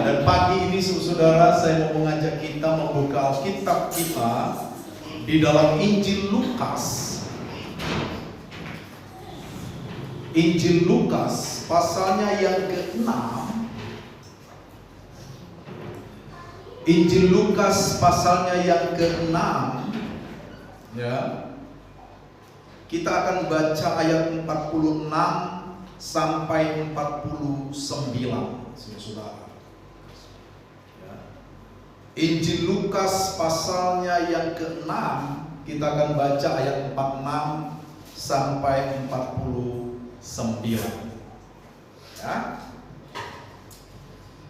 dan pagi ini saudara saya mau mengajak kita membuka Alkitab kita di dalam Injil Lukas. Injil Lukas pasalnya yang ke-6. Injil Lukas pasalnya yang ke-6. Ya. Kita akan baca ayat 46 sampai 49, saudara. Ya. Injil Lukas pasalnya yang ke-6, kita akan baca ayat 46 sampai 49. Ya.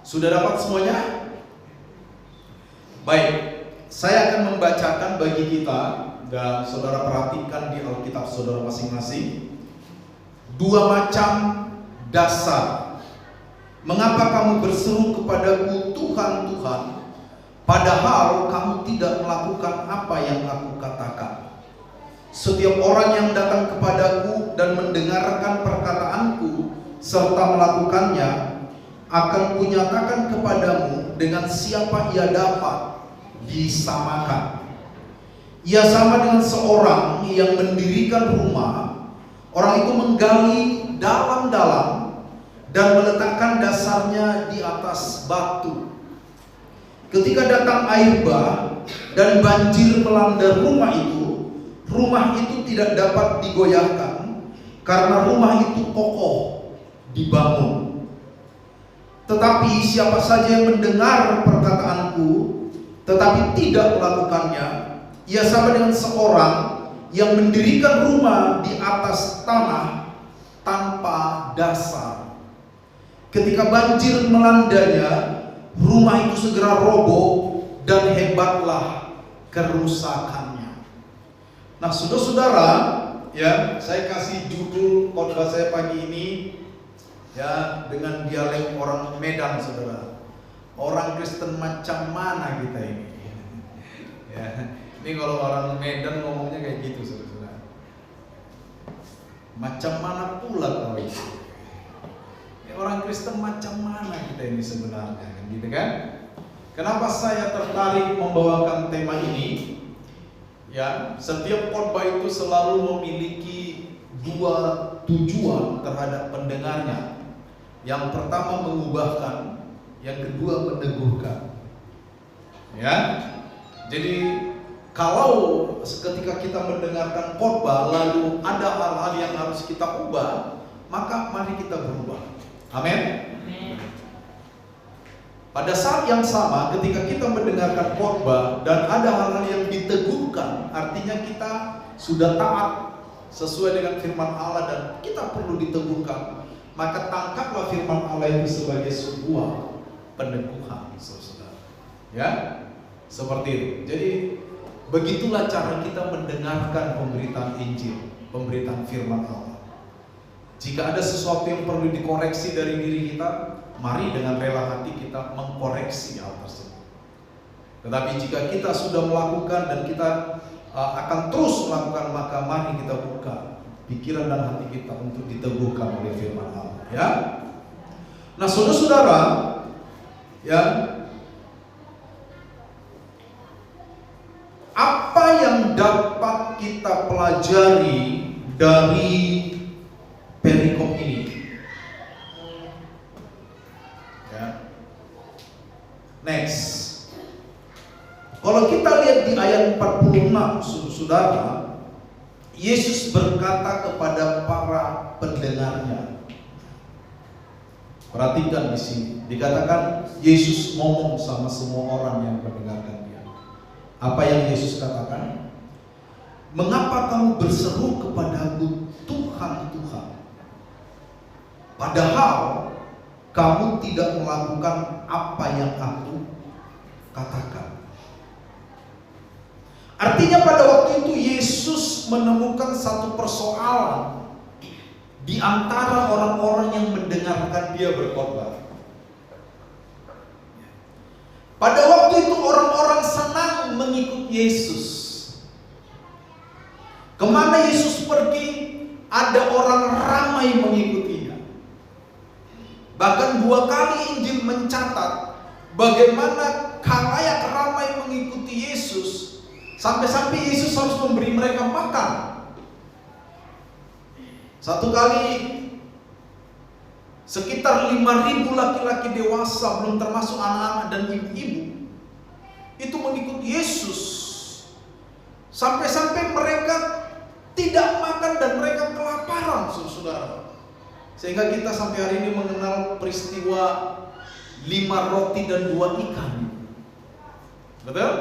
Sudah dapat semuanya? Baik, saya akan membacakan bagi kita dan saudara perhatikan di Alkitab saudara masing-masing. Dua macam dasar. Mengapa kamu berseru kepadaku Tuhan, Tuhan, padahal kamu tidak melakukan apa yang aku katakan? Setiap orang yang datang kepadaku dan mendengarkan perkataanku serta melakukannya, akan kunyatakan kepadamu dengan siapa ia dapat disamakan. Ia sama dengan seorang yang mendirikan rumah. Orang itu menggali dalam-dalam dan meletakkan dasarnya di atas batu. Ketika datang air bah dan banjir melanda rumah itu tidak dapat digoyahkan karena rumah itu kokoh dibangun. Tetapi siapa saja yang mendengar perkataanku tetapi tidak melakukannya, ia sama dengan seorang yang mendirikan rumah di atas tanah tanpa dasar. Ketika banjir melandanya, rumah itu segera roboh dan hebatlah kerusakannya. Nah, saudara-saudara, ya, saya kasih judul khotbah saya pagi ini ya dengan dialek orang Medan, saudara. Orang Kristen macam mana kita ini? Ya. Ini kalau orang Medan ngomongnya kayak gitu, saudara. Macam mana pula kau itu? Ya, orang Kristen macam mana kita ini sebenarnya, kan gitu kan? Kenapa saya tertarik membawakan tema ini? Ya, setiap khotbah itu selalu memiliki dua tujuan terhadap pendengarnya. Yang pertama mengubahkan, yang kedua meneguhkan. Ya, jadi kalau ketika kita mendengarkan khotbah lalu ada hal-hal yang harus kita ubah, maka mari kita berubah. Amin. Pada saat yang sama ketika kita mendengarkan khotbah dan ada hal-hal yang diteguhkan, artinya kita sudah taat sesuai dengan firman Allah dan kita perlu diteguhkan, maka tangkaplah firman Allah itu sebagai sebuah peneguhan, saudara. Ya, seperti itu. Jadi begitulah cara kita mendengarkan pemberitaan Injil, pemberitaan firman Allah. Jika ada sesuatu yang perlu dikoreksi dari diri kita, mari dengan rela hati kita mengkoreksi hal tersebut. Tetapi jika kita sudah melakukan dan kita akan terus melakukan, maka mari kita buka pikiran dan hati kita untuk diteguhkan oleh firman Allah. Ya. Nah, saudara-saudara, ya, apa yang dapat kita pelajari dari perikop ini? Ya. Next. Kalau kita lihat di ayat 46, saudara, Yesus berkata kepada para pendengarnya. Perhatikan di sini. Dikatakan Yesus ngomong sama semua orang yang mendengarkan. Apa yang Yesus katakan? Mengapa kamu berseru kepadaku Tuhan, Tuhan, padahal kamu tidak melakukan apa yang aku katakan? Artinya pada waktu itu Yesus menemukan satu persoalan di antara orang-orang yang mendengarkan dia berkhotbah. Pada waktu itu orang-orang senang mengikut Yesus. Kemana Yesus pergi, ada orang ramai mengikutinya. Bahkan 2 kali Injil mencatat bagaimana khalayak ramai mengikuti Yesus, sampai-sampai Yesus harus memberi mereka makan. Satu kali sekitar 5.000 laki-laki dewasa, belum termasuk anak-anak dan ibu-ibu, itu mengikuti Yesus. Sampai-sampai mereka tidak makan dan mereka kelaparan, saudara. Sehingga kita sampai hari ini mengenal peristiwa 5 roti dan 2 ikan. Betul?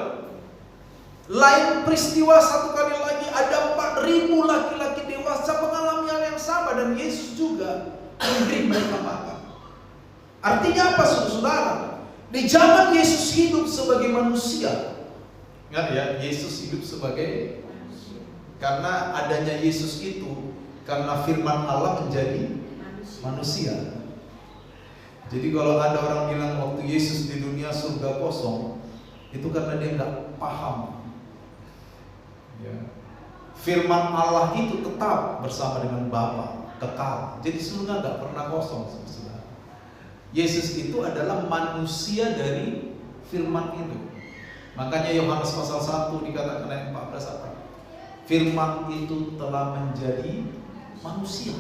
Lain peristiwa satu kali lagi, ada 4.000 laki-laki dewasa mengalami hal yang sama, dan Yesus juga memberi mereka makan. Artinya apa, saudara? Di zaman Yesus hidup sebagai manusia, ingat ya, Yesus hidup sebagai manusia. Karena adanya Yesus itu karena firman Allah menjadi manusia. Jadi kalau ada orang bilang waktu Yesus di dunia surga kosong, itu karena dia nggak paham. Ya. Firman Allah itu tetap bersama dengan Bapa, kekal. Jadi surga nggak pernah kosong, saudara. Yesus itu adalah manusia dari firman itu. Makanya Yohanes pasal 1 dikatakan ayat 14 apa? Firman itu telah menjadi manusia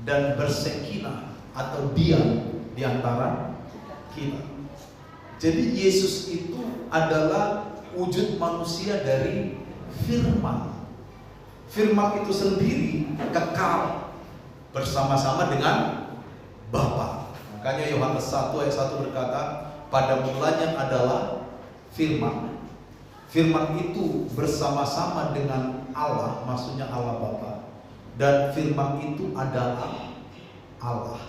dan bersekinah atau diam di antara kita. Jadi Yesus itu adalah wujud manusia dari firman. Firman itu sendiri kekal bersama-sama dengan Bapa. Makanya Yohanes 1 ayat 1 berkata, pada mulanya adalah firman. Firman itu bersama-sama dengan Allah, maksudnya Allah Bapa. Dan firman itu adalah Allah.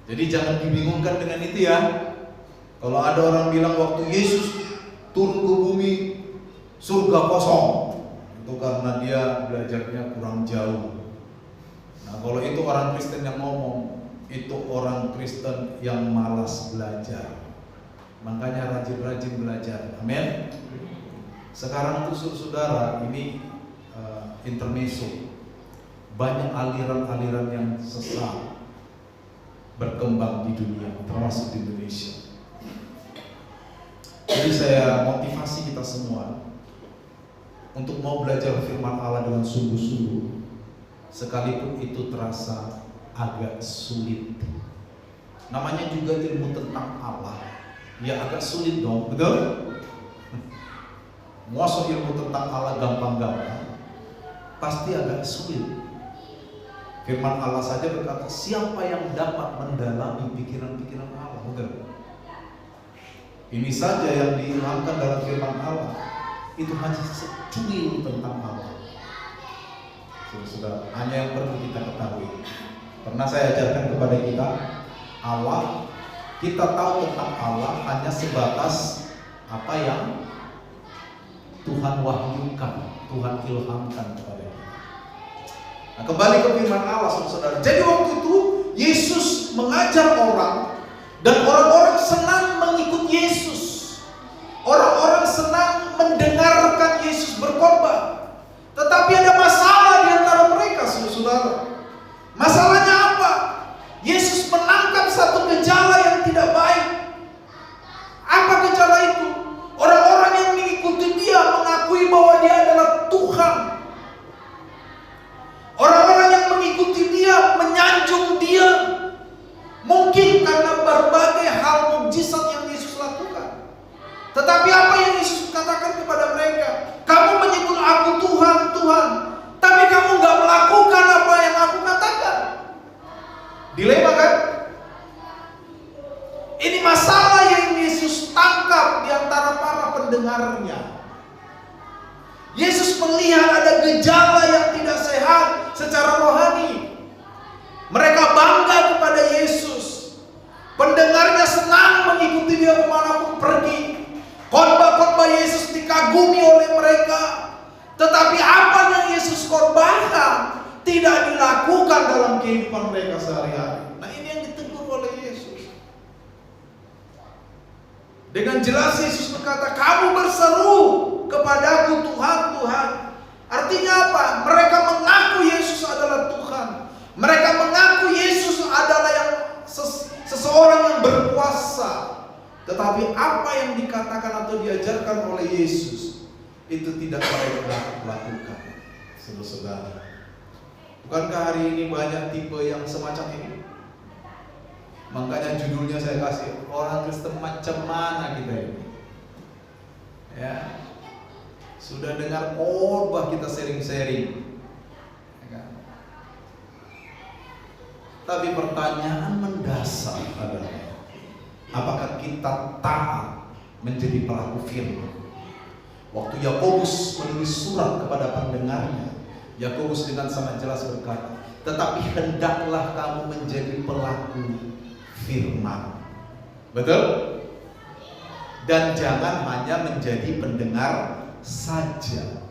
Jadi jangan dibingungkan dengan itu ya. Kalau ada orang bilang waktu Yesus turun ke bumi surga kosong, itu karena dia belajarnya kurang jauh. Nah, kalau itu orang Kristen yang ngomong, itu orang Kristen yang malas belajar. Makanya rajin-rajin belajar. Amin. Sekarang tuh saudara, ini intermezzo. Banyak aliran-aliran yang sesat berkembang di dunia, termasuk di Indonesia. Jadi saya motivasi kita semua untuk mau belajar firman Allah dengan sungguh-sungguh, sekalipun itu terasa agak sulit. Namanya juga ilmu tentang Allah, ya agak sulit dong, betul? Masa ilmu tentang Allah gampang-gampang? Pasti agak sulit. Firman Allah saja berkata, siapa yang dapat mendalami pikiran-pikiran Allah? Betul? Ini saja yang diilhamkan dalam firman Allah, itu hanya secuil tentang Allah. Sudah, hanya yang perlu kita ketahui. Pernah saya ajarkan kepada kita, Allah, kita tahu tentang Allah hanya sebatas apa yang Tuhan wahyukan, Tuhan ilhamkan kepada kita. Nah, kembali ke firman Allah, saudara. Jadi waktu itu Yesus mengajar orang, dan orang-orang senang mengikut Yesus. Orang-orang senang mendengarkan Yesus berkhotbah. Tetapi ada masalah di antara mereka, saudara. Masalahnya apa? Yesus menangkap satu gejala yang tidak baik. Apa gejala itu? Orang-orang yang mengikuti dia mengakui bahwa dia adalah Tuhan. Orang-orang yang mengikuti dia menyanjung dia, mungkin karena berbagai hal mukjizat yang Yesus lakukan. Tetapi apa yang Yesus katakan kepada mereka? Kamu menyebut aku Tuhan, Tuhan, tapi kamu gak melakukan apa yang aku katakan. Dilema kan? Ini masalah yang Yesus tangkap di antara para pendengarnya. Yesus melihat ada gejala yang tidak sehat secara rohani. Mereka bangga kepada Yesus. Pendengarnya senang mengikuti dia kemanapun pergi. Khotbah-khotbah Yesus dikagumi oleh mereka. Tetapi apa yang Yesus khotbahkan tidak dilakukan dalam kehidupan mereka sehari-hari. Nah, ini yang ditegur oleh Yesus. Dengan jelas Yesus berkata, kamu berseru kepadaku Tuhan, Tuhan. Artinya apa? Mereka mengaku Yesus adalah Tuhan. Mereka mengaku Yesus adalah yang seseorang yang berkuasa. Tetapi apa yang dikatakan atau diajarkan oleh Yesus itu tidak mereka lakukan. Saudara-saudara, bukankah hari ini banyak tipe yang semacam ini? Makanya judulnya saya kasih, orang Kristen macam mana kita ini? Ya, sudah dengar khotbah kita sering-sering, ya kan? Tapi pertanyaan mendasar adalah, apakah kita taat menjadi pelaku firman? Waktu Yakobus menulis surat kepada pendengarnya, Yakobus dengan sangat jelas berkata, tetapi hendaklah kamu menjadi pelaku firman. Betul? Dan jangan hanya menjadi pendengar saja.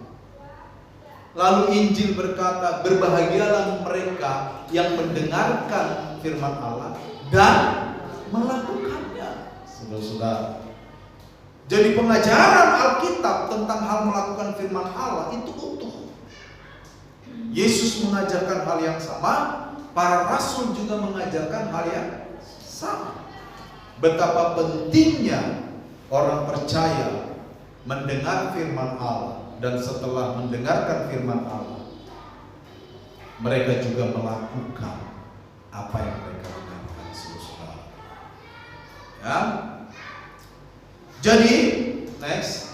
Lalu Injil berkata, berbahagialah mereka yang mendengarkan firman Allah dan melakukannya. Saudara-saudara, jadi pengajaran Alkitab tentang hal melakukan firman Allah itu utuh. Yesus mengajarkan hal yang sama, para rasul juga mengajarkan hal yang sama. Betapa pentingnya orang percaya mendengar firman Allah, dan setelah mendengarkan firman Allah, mereka juga melakukan apa yang mereka dengarkan, saudara. Ya. Jadi, next,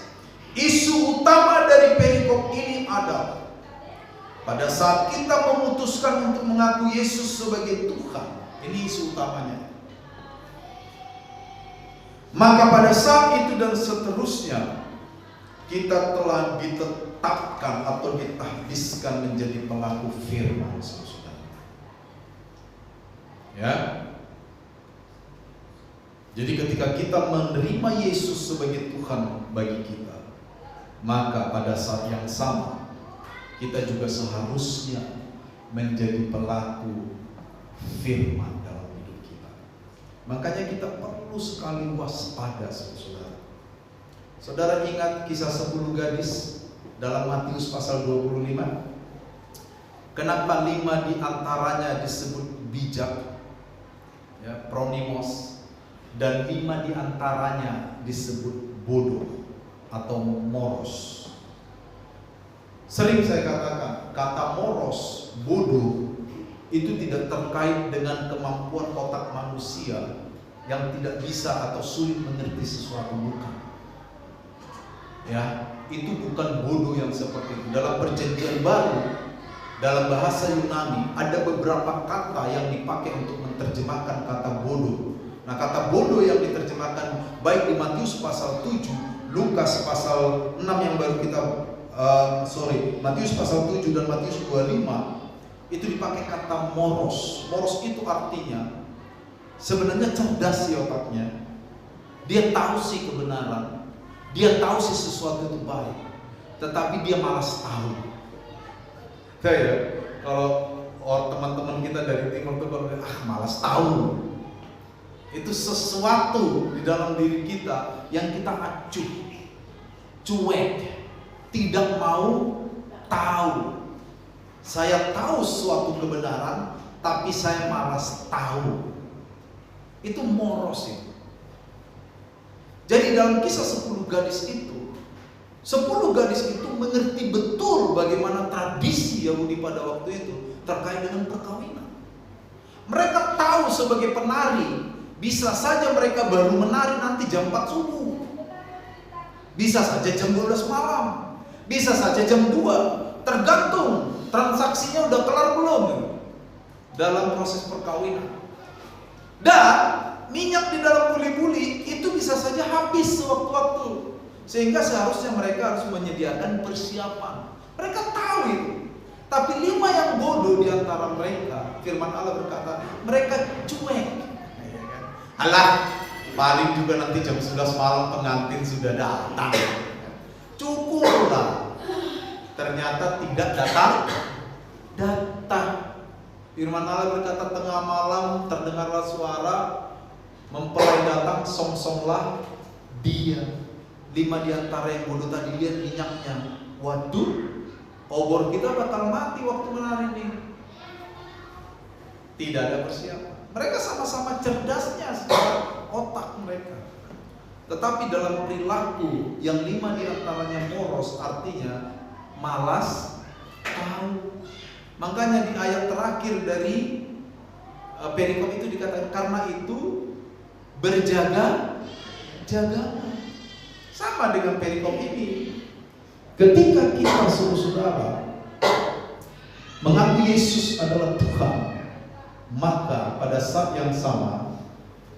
isu utama dari perikop ini adalah pada saat kita memutuskan untuk mengaku Yesus sebagai Tuhan, ini isu utamanya. Maka pada saat itu dan seterusnya, kita telah ditetapkan atau ditahbiskan menjadi pelaku firman, saudara. Ya. Jadi ketika kita menerima Yesus sebagai Tuhan bagi kita, maka pada saat yang sama kita juga seharusnya menjadi pelaku firman dalam hidup kita. Makanya kita perlu sekali waspada, saudara. Saudara ingat kisah 10 gadis dalam Matius pasal 25? Kenapa 5 di antaranya disebut bijak, ya, pronimos, dan 5 di antaranya disebut bodoh atau moros? Sering saya katakan, kata moros, bodoh, itu tidak terkait dengan kemampuan otak manusia yang tidak bisa atau sulit mengerti sesuatu, bukan. Ya, itu bukan bodoh yang seperti itu. Dalam Perjanjian Baru, dalam bahasa Yunani, ada beberapa kata yang dipakai untuk menerjemahkan kata bodoh. Nah, kata bodoh yang diterjemahkan baik di Matius pasal 7, Lukas pasal 6 yang baru kita Matius pasal 7 dan Matius 25, itu dipakai kata moros. Moros itu artinya sebenarnya cerdas sih otaknya. Dia tahu sih kebenaran, dia tahu sih sesuatu itu baik, tetapi dia malas tahu. Kayak kalau teman-teman kita dari timur tuh kalau malas tahu, itu sesuatu di dalam diri kita yang kita acuh, cuek, tidak mau tahu. Saya tahu suatu kebenaran, tapi saya malas tahu. Itu moros itu. Jadi dalam kisah 10 gadis itu, 10 gadis itu mengerti betul bagaimana tradisi Yahudi pada waktu itu terkait dengan perkawinan. Mereka tahu sebagai penari, bisa saja mereka baru menari nanti jam 4 subuh. Bisa saja jam 12 malam. Bisa saja jam 2. Tergantung transaksinya udah kelar belum dalam proses perkawinan. Dan minyak di dalam buli-buli itu bisa saja habis sewaktu-waktu. Sehingga seharusnya mereka harus menyediakan persiapan. Mereka tahu itu. Tapi 5 yang bodoh di antara mereka, firman Allah berkata, mereka cuek. Alah, paling juga nanti jam 11 malam pengantin sudah datang. Cukuplah. Ternyata tidak datang. Firman Allah berkata, tengah malam terdengarlah suara, mempelai datang, song-songlah dia. 5 di antara yang bodoh tadi lihat minyaknya. Waduh, obor kita bakal mati waktu menari ini. Tidak ada persiapan. Mereka sama-sama cerdasnya secara otak mereka. Tetapi dalam perilaku yang 5 diantaranya poros, artinya malas tahu. Makanya di ayat terakhir dari perikop itu dikatakan, karena itu berjaga-jaga. Sama dengan perikop ini. Ketika kita saudara mengaku Yesus adalah Tuhan, maka pada saat yang sama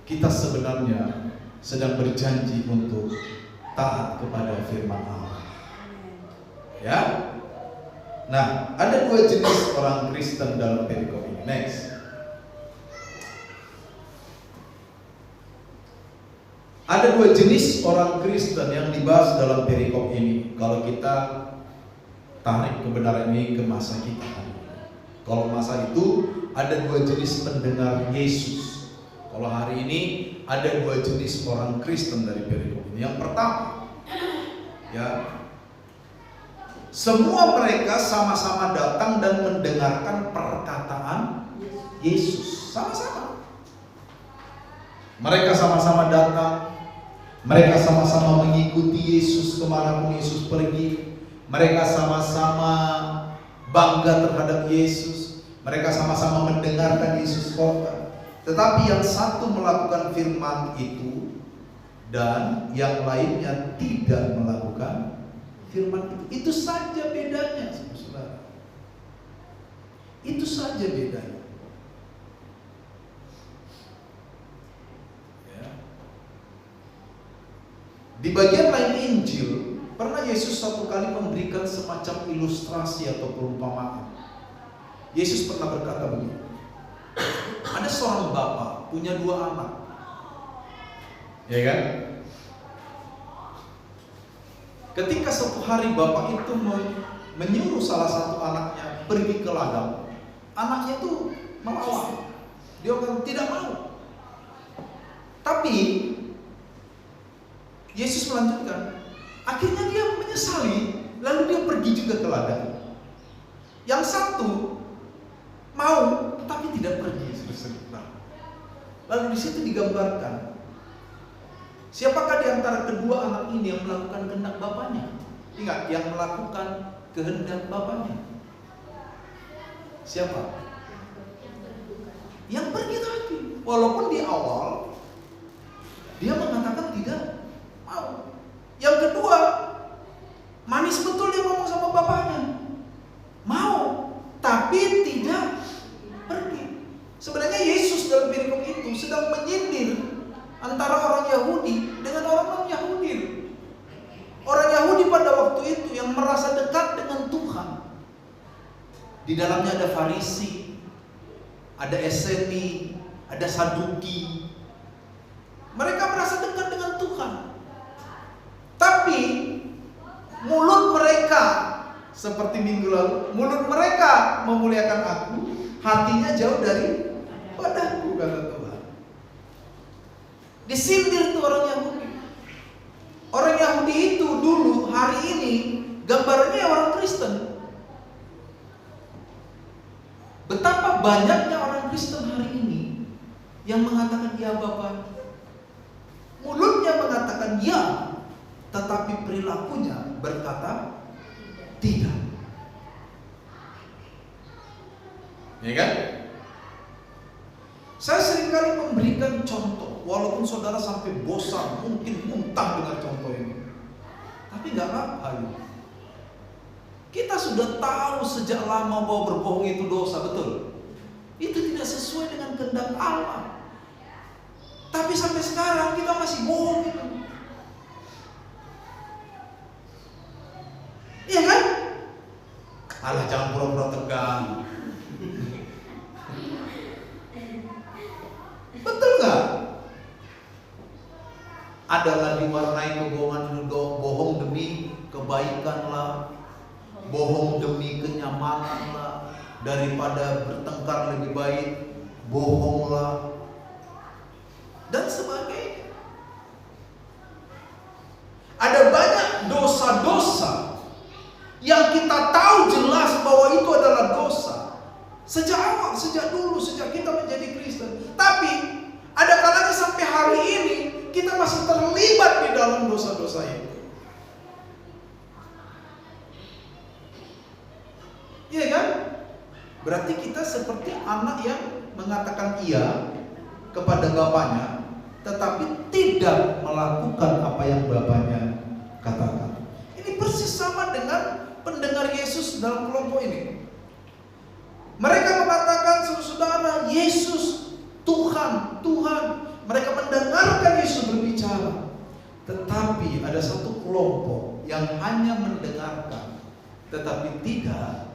kita sebenarnya sedang berjanji untuk taat kepada firman Allah. Ya. Nah, ada 2 jenis orang Kristen dalam perikop ini. Next. Ada 2 jenis orang Kristen yang dibahas dalam perikop ini. Kalau kita tarik kebenaran ini ke masa kita. Kalau masa itu ada 2 jenis pendengar Yesus. Kalau hari ini ada 2 jenis orang Kristen dari perikop ini. Yang pertama, ya, semua mereka sama-sama datang dan mendengarkan perkataan Yesus. Sama-sama. Mereka sama-sama datang. Mereka sama-sama mengikuti Yesus kemanapun Yesus pergi. Mereka sama-sama bangga terhadap Yesus. Mereka sama-sama mendengarkan Yesus khotbah. Tetapi yang satu melakukan firman itu dan yang lainnya tidak melakukan firman itu. Itu saja bedanya, saudara. Itu saja bedanya. Ya. Di bagian lain Injil, pernah Yesus satu kali memberikan semacam ilustrasi atau perumpamaan. Yesus pernah berkata begini. Ada seorang bapak punya 2 anak. Ya kan? Ketika suatu hari bapak itu menyuruh salah satu anaknya pergi ke ladang, anaknya itu menolak. Dia bilang tidak mau. Tapi Yesus melanjutkan. Akhirnya dia menyesali, lalu dia pergi juga ke ladang. Yang satu mau tapi tidak pergi. Lalu di situ digambarkan, siapakah di antara kedua anak ini yang melakukan kehendak bapaknya? Ingat, yang melakukan kehendak bapaknya. Siapa? Yang pergi tadi. Walaupun di awal dia mengatakan tidak mau. Yang kedua, manis betul dia ngomong sama bapaknya. Mau, tapi tidak pergi. Sebenarnya Yesus dalam perikop itu sedang menyindir antara orang Yahudi dengan orang non-Yahudi. Orang Yahudi pada waktu itu yang merasa dekat dengan Tuhan. Di dalamnya ada Farisi, ada Eseni, ada Saduki. Mereka merasa dekat dengan Tuhan. Tapi mulut mereka, seperti minggu lalu, mulut mereka memuliakan aku, hatinya jauh dari padaku, kata Tuhan. Disindir tuh orang Yahudi. Orang Yahudi itu dulu, hari ini gambarnya orang Kristen. Betapa banyaknya orang Kristen hari ini yang mengatakan ya Bapak. Mulutnya mengatakan ya, tetapi perilakunya berkata tidak. Ya kan? Saya seringkali memberikan contoh, walaupun saudara sampai bosan, mungkin muntah dengan contoh ini. Tapi nggak apa-apa. Kita sudah tahu sejak lama bahwa berbohong itu dosa, betul? Itu tidak sesuai dengan kehendak Allah. Tapi sampai sekarang kita masih bohong itu. Iya kan? Alah, jangan pura-pura tegang. Betul nggak? Adalah diwarnai kebohongan, bohong demi kebaikan lah, bohong demi kenyamanan lah, daripada bertengkar lebih baik bohong lah, dan sebagainya. Ada banyak dosa-dosa yang kita tahu jelas bahwa itu adalah dosa. Sejak awal, sejak dulu, sejak kita menjadi Kristen. Tapi ada kalanya sampai hari ini kita masih terlibat di dalam dosa-dosa itu. Iya kan? Berarti kita seperti anak yang mengatakan iya kepada bapaknya, tetapi tidak melakukan apa yang bapaknya katakan. Ini persis sama dengan pendengar Yesus dalam kelompok ini. Mereka mengatakan, saudara, Yesus Tuhan, Tuhan. Mereka mendengarkan Yesus berbicara. Tetapi ada satu kelompok yang hanya mendengarkan, tetapi tidak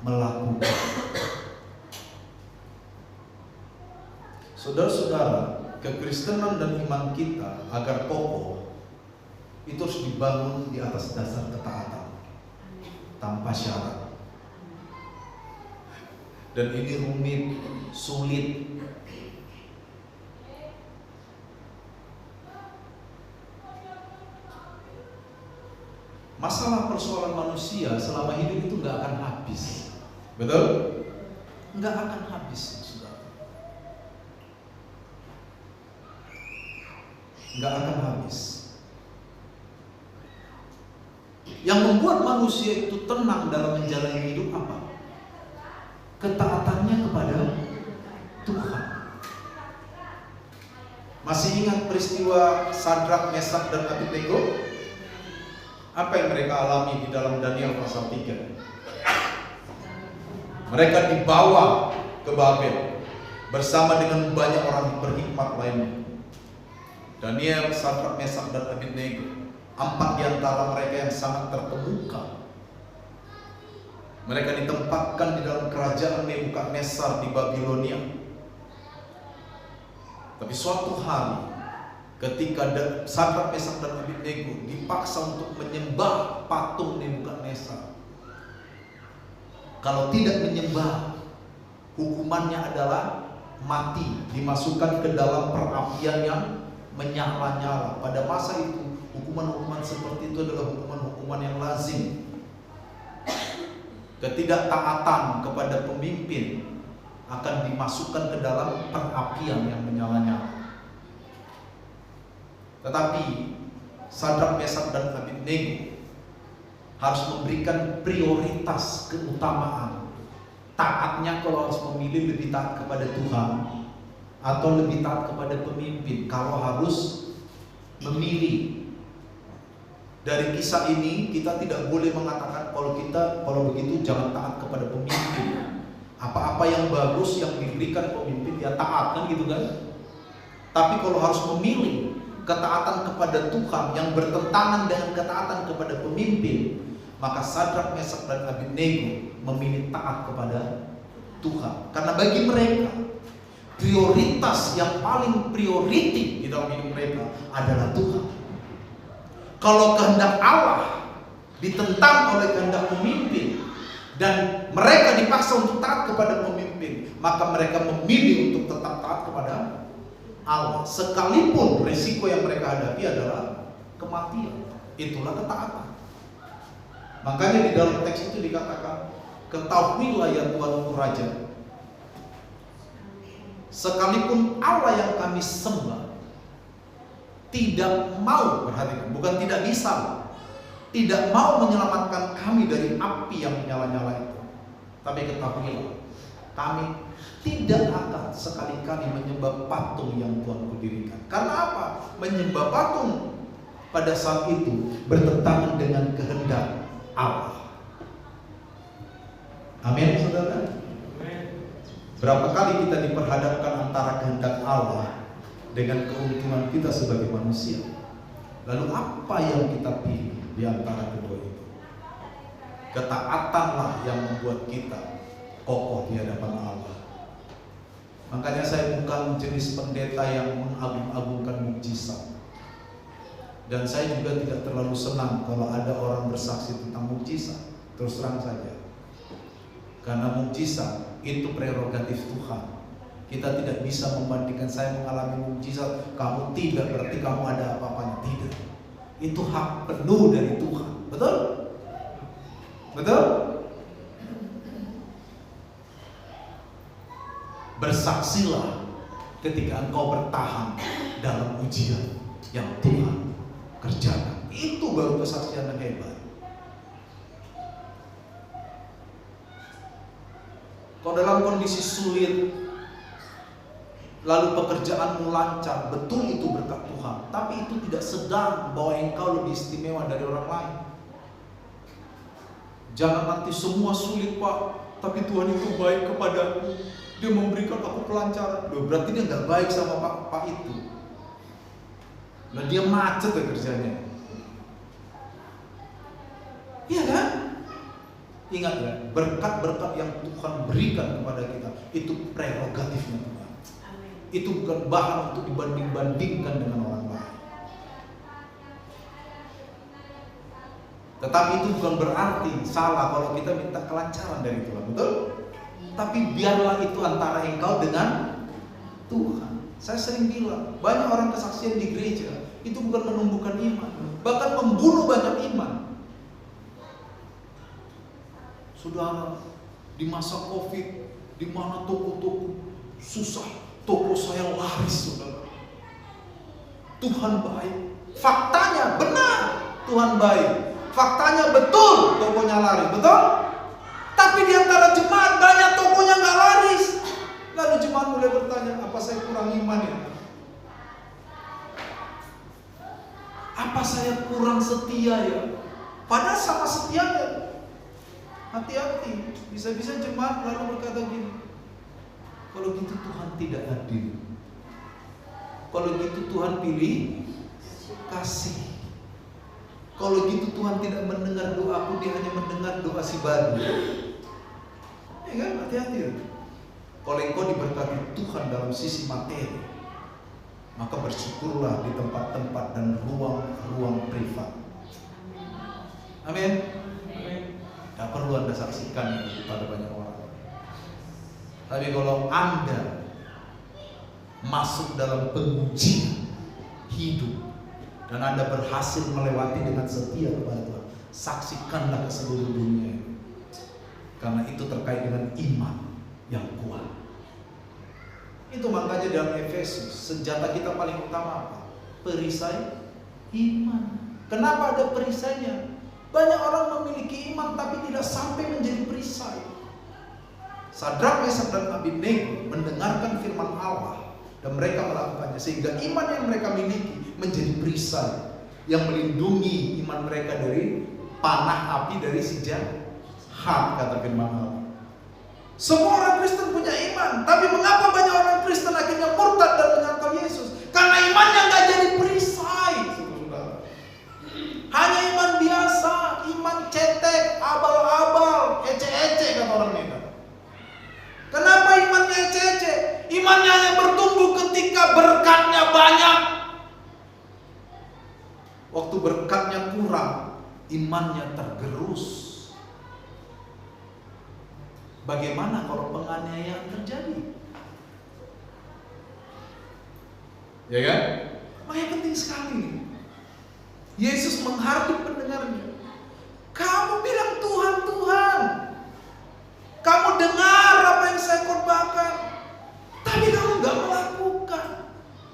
melakukan. Saudara-saudara, kekristenan dan iman kita agar kokoh itu harus dibangun di atas dasar ketaatan tanpa syarat. Dan ini rumit, sulit. Masalah persoalan manusia selama hidup itu nggak akan habis. Betul? Nggak akan habis, saudara. Nggak akan habis. Yang membuat manusia itu tenang dalam menjalani hidup apa? Ketaatannya kepada Tuhan. Masih ingat peristiwa Sadrak, Mesak, dan Abednego? Apa yang mereka alami di dalam Daniel pasal 3? Mereka dibawa ke Babel bersama dengan banyak orang berhikmat lainnya. Daniel, Sadrak, Mesak, dan Abednego, 4 di antara mereka yang sangat terkemuka. Mereka ditempatkan di dalam kerajaan Nebukadnezar di Babilonia. Tapi suatu hari, ketika Sadrak, Mesak, dan Abednego dipaksa untuk menyembah patung Nebukadnezar, kalau tidak menyembah, hukumannya adalah mati, dimasukkan ke dalam perapian yang menyala-nyala. Pada masa itu, hukuman-hukuman seperti itu adalah hukuman-hukuman yang lazim. Ketidaktaatan kepada pemimpin akan dimasukkan ke dalam perapian yang menyala-nyala. Tetapi Sadrak, Mesak, dan Abednego harus memberikan prioritas keutamaan. Taatnya kalau harus memilih lebih taat kepada Tuhan atau lebih taat kepada pemimpin. Kalau harus memilih. Dari kisah ini kita tidak boleh mengatakan kalau begitu jangan taat kepada pemimpin. Apa-apa yang bagus yang diberikan pemimpin ya taat, kan gitu kan? Tapi kalau harus memilih ketaatan kepada Tuhan yang bertentangan dengan ketaatan kepada pemimpin, maka Sadrak, Mesak, dan Abednego memilih taat kepada Tuhan. Karena bagi mereka prioritas yang paling priority di dalam hidup mereka adalah Tuhan. Kalau kehendak Allah ditentang oleh kehendak pemimpin dan mereka dipaksa untuk taat kepada pemimpin, maka mereka memilih untuk tetap taat kepada Allah, sekalipun risiko yang mereka hadapi adalah kematian. Itulah ketaatan. Makanya di dalam teks itu dikatakan, ketahuilah ya Tuhanku Raja, sekalipun Allah yang kami sembah tidak mau, perhatikan, bukan tidak bisa, tidak mau menyelamatkan kami dari api yang menyala-nyala itu, tapi ketahuilah, kami tidak akan sekali-kali menyembah patung yang Tuhan dirikan. Karena apa? Menyembah patung pada saat itu bertentangan dengan kehendak Allah. Amin, saudara. Berapa kali kita diperhadapkan antara kehendak Allah dengan keuntungan kita sebagai manusia. Lalu apa yang kita pilih di antara kedua itu? Ketaatanlah yang membuat kita kokoh di hadapan Allah. Makanya saya bukan jenis pendeta yang mengagung-agungkan mukjizat. Dan saya juga tidak terlalu senang kalau ada orang bersaksi tentang mukjizat. Terus terang saja. Karena mukjizat itu prerogatif Tuhan. Kita tidak bisa membandingkan saya mengalami mukjizat, kamu tidak, berarti kamu ada apa-apanya. Tidak. Itu hak penuh dari Tuhan. Betul? Betul? Bersaksilah ketika engkau bertahan dalam ujian yang Tuhan baru kesaksian yang hebat. Kalau dalam kondisi sulit, lalu pekerjaanmu lancar, betul itu berkat Tuhan, tapi itu tidak sedang bahwa engkau lebih istimewa dari orang lain. Jangan nanti semua sulit, Pak, tapi Tuhan itu baik kepadaku, Dia memberikan aku kelancaran. Loh, berarti dia nggak baik sama Pak itu. Nah, dia macet ya kerjanya. Iya kan? Ingat ya, berkat-berkat yang Tuhan berikan kepada kita itu prerogatifnya Tuhan. Itu bukan bahan untuk dibanding-bandingkan dengan orang lain. Tetapi itu bukan berarti salah kalau kita minta kelancaran dari Tuhan, betul? Tapi biarlah itu antara engkau dengan Tuhan. Saya sering bilang, banyak orang kesaksian di gereja itu bukan menumbuhkan iman, bahkan membunuh banyak iman. Saudara, di masa Covid, di mana toko-toko susah, toko saya laris, saudara. Tuhan baik. Faktanya benar, Tuhan baik. Faktanya betul, tokonya laris, betul? Tapi di antara jemaat banyak tokonya nggak laris. Lalu jemaat mulai bertanya, apa saya kurang iman ya? Apa saya kurang setia ya? Padahal sama setianya. Hati-hati, bisa-bisa jemaat lalu berkata gini, kalau gitu Tuhan tidak adil. Kalau gitu Tuhan pilih kasih. Kalau gitu Tuhan tidak mendengar doaku, Dia hanya mendengar doa si baru. Ya kan, hati-hati ya. Kalau engkau diberkati Tuhan dalam sisi materi, maka bersyukurlah di tempat-tempat dan ruang-ruang privat. Amin. Tidak perlu Anda saksikan kepada banyak orang. Tapi kalau Anda masuk dalam pengujian hidup dan Anda berhasil melewati dengan setia kepada Tuhan, saksikanlah ke seluruh dunia. Karena itu terkait dengan iman yang kuat. Itu makanya dalam Efesus, senjata kita paling utama apa? Perisai iman. Kenapa ada perisainya? Banyak orang memiliki iman tapi tidak sampai menjadi perisai. Sadrak, Mesak dan Abednego mendengarkan firman Allah dan mereka melakukannya, sehingga iman yang mereka miliki menjadi perisai yang melindungi iman mereka dari panah api dari si jahat, kata firman Allah. Semua orang Kristen punya iman, tapi mengapa banyak orang Kristen akhirnya murtad dan menyangkal Yesus? Karena imannya nggak jadi perisai. Hanya iman biasa, iman cetek, abal-abal, ece-ece kata orang Medan. Kenapa imannya ece-ece? Imannya yang bertumbuh ketika berkatnya banyak. Waktu berkatnya kurang, imannya tergerus. Bagaimana kalau penganiayaan terjadi? Ya kan? Makanya penting sekali nih. Yesus menghardik pendengarnya. Kamu bilang Tuhan, Tuhan. Kamu dengar apa yang saya korbankan, tapi kamu gak melakukan.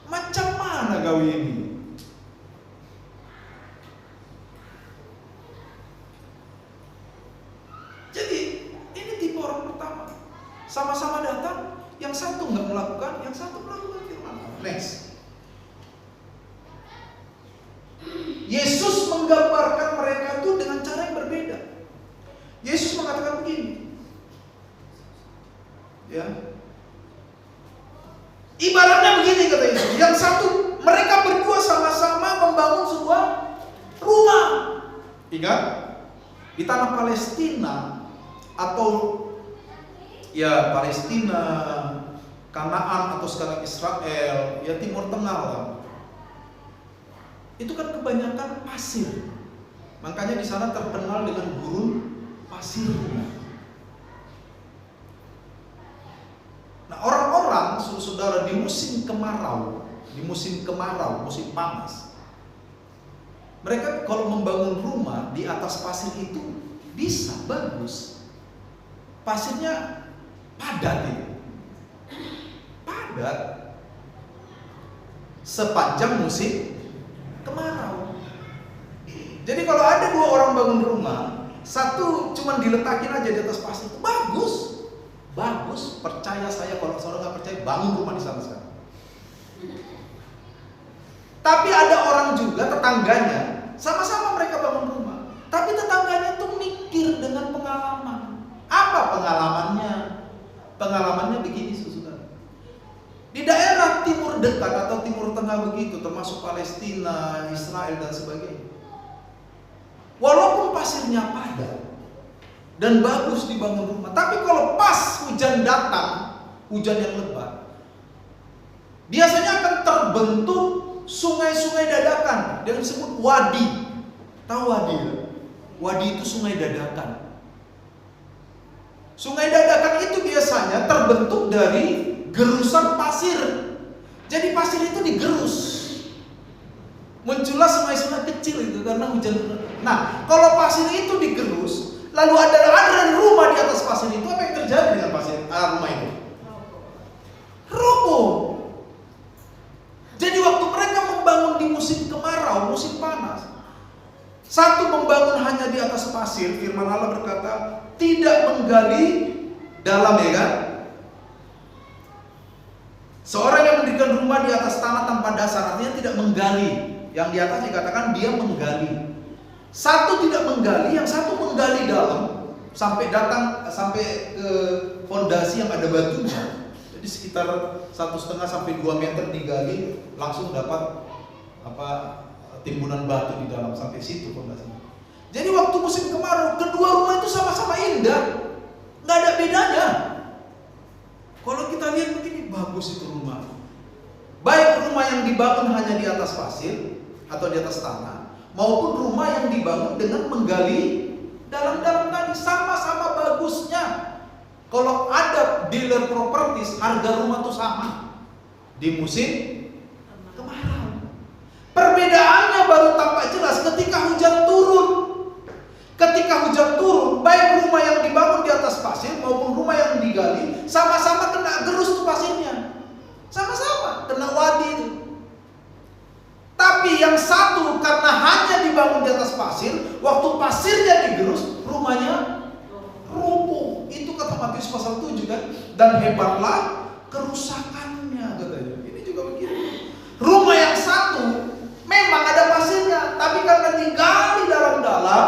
Macam mana kau ini? Jadi ini tipe orang pertama. Sama-sama datang, yang satu gak melakukan, yang satu melakukan firman. Next. Yesus menggambarkan mereka itu dengan cara yang berbeda. Yesus mengatakan begini, ya, ibaratnya begini kata Yesus. Yang satu, mereka berdua sama-sama membangun sebuah rumah. Ingat, di tanah Palestina atau ya Palestina, Kanaan atau sekarang Israel, ya Timur Tengah lah. Itu kan kebanyakan pasir. Makanya di sana terkenal dengan gurun pasirnya. Nah, orang-orang saudara di musim kemarau, musim panas, mereka kalau membangun rumah di atas pasir itu bisa bagus. Pasirnya padat itu. Padat. Sepanjang musim kemarau. Jadi kalau ada 2 orang bangun rumah, satu cuman diletakin aja di atas pasir, itu bagus. Bagus, percaya saya. Kalau saudara nggak percaya, bangun rumah di sana sekarang. Tapi ada orang juga, tetangganya, sama-sama mereka bangun rumah, tapi tetangganya tuh mikir dengan pengalaman. Apa pengalamannya? Pengalamannya begini, saudara. Di daerah timur dekat atau timur tengah begitu, termasuk Palestina, Israel dan sebagainya, walaupun pasirnya padat dan bagus dibangun rumah, tapi kalau pas hujan datang, hujan yang lebat, biasanya akan terbentuk sungai-sungai dadakan yang disebut wadi. Tahu wadi ya? Wadi itu sungai dadakan. Sungai dadakan itu biasanya terbentuk dari gerusan pasir. Jadi pasir itu digerus, muncullah sungai-sungai kecil itu karena hujan. Nah, kalau pasir itu digerus, lalu ada rumah di atas pasir itu, apa yang terjadi dengan pasir rumah itu? Roboh. Jadi waktu mereka membangun di musim kemarau, musim panas, satu membangun hanya di atas pasir, firman Allah berkata, tidak menggali dalam, ya kan? Seorang yang mendirikan rumah di atas tanah tanpa dasar, artinya tidak menggali. Yang di atas dikatakan dia menggali. Satu tidak menggali, yang satu menggali dalam sampai ke fondasi yang ada batunya. Jadi sekitar 1,5 sampai 2 meter digali, langsung dapat timbunan batu di dalam sampai situ fondasinya. Jadi waktu musim kemarau, kedua rumah itu sama-sama indah, nggak ada bedanya. Kalau kita lihat begini, bagus itu rumah. Baik rumah yang dibangun hanya di atas pasir atau di atas tanah, maupun rumah yang dibangun dengan menggali dalam-dalam tadi, sama-sama bagusnya. Kalau ada dealer properties, harga rumah itu sama di musim kemarau. Perbedaannya baru tampak jelas ketika hujan turun. Ketika hujan turun, baik rumah yang dibangun di atas pasir maupun rumah yang digali, sama-sama kena gerus tuh pasirnya. Sama-sama kena wadi itu. Tapi yang satu karena hanya dibangun di atas pasir, waktu pasirnya digerus, rumahnya roboh. Itu kata Matius pasal 7 kan. Dan hebatlah kerusakannya, katanya. Ini juga begitu. Rumah yang satu memang ada pasirnya, tapi karena digali dalam-dalam,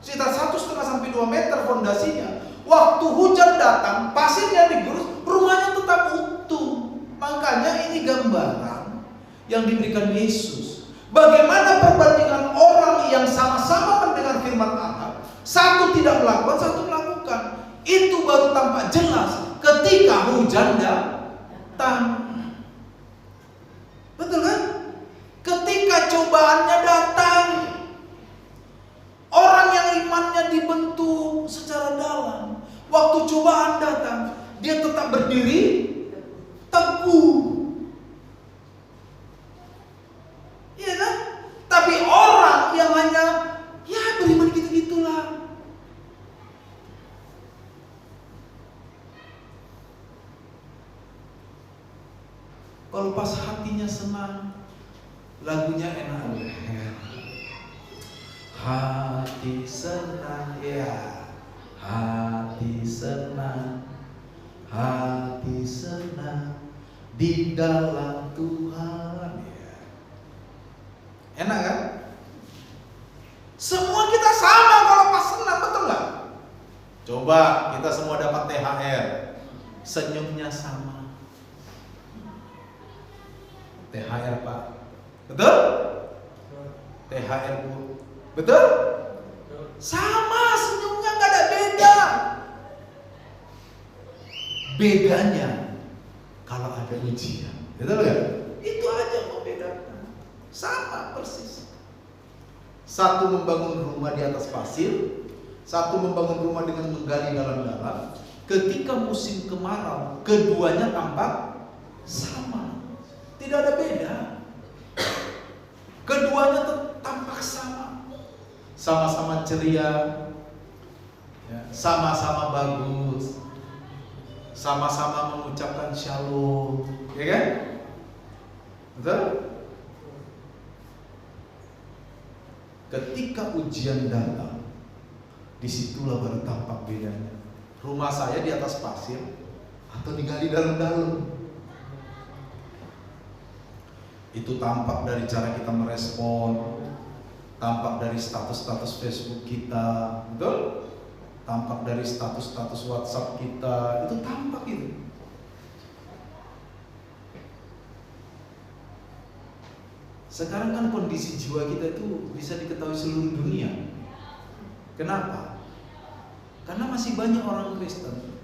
sekitar 1,5 sampai 2 meter fondasinya, waktu hujan datang, pasirnya digerus, rumahnya tetap utuh. Makanya ini gambaran yang diberikan Yesus. Bagaimana perbandingan orang yang sama-sama mendengar firman Allah, satu tidak melakukan, satu melakukan. Itu baru tampak jelas ketika hujan datang. Betul kan? Ketika cobaannya datang, orang yang imannya dibentuk secara dalam, waktu cobaan datang, dia tetap berdiri teguh. Iya kan? Tapi orang yang hanya beriman gitu-gitulah, kalau pas hatinya senang, lagunya enak. Hati senang, ya. Hati senang, hati senang di dalam Tuhan, ya. Enak kan? Semua kita sama kalau pas senang, betul nggak? Coba kita semua dapat THR, senyumnya sama. THR Pak, betul? THR Bu, betul? Sama senyumnya, nggak ada beda. Bedanya kalau ada ujian, betul nggak? Itu aja mau bedakan. Sama persis. Satu membangun rumah di atas pasir, satu membangun rumah dengan menggali dalam-dalam. Ketika musim kemarau, keduanya tampak sama. Tidak ada beda. Keduanya tampak sama. Sama-sama ceria, sama-sama bagus, sama-sama mengucapkan shalom, ya kan? Betul? Ketika ujian datang, disitulah baru tampak bedanya. Rumah saya di atas pasir atau digali dalam-dalam. Itu tampak dari cara kita merespon, tampak dari status-status Facebook kita, betul? Tampak dari status-status WhatsApp kita, itu tampak itu. Sekarang kan kondisi jiwa kita itu bisa diketahui seluruh dunia. Kenapa? Karena masih banyak orang Kristen,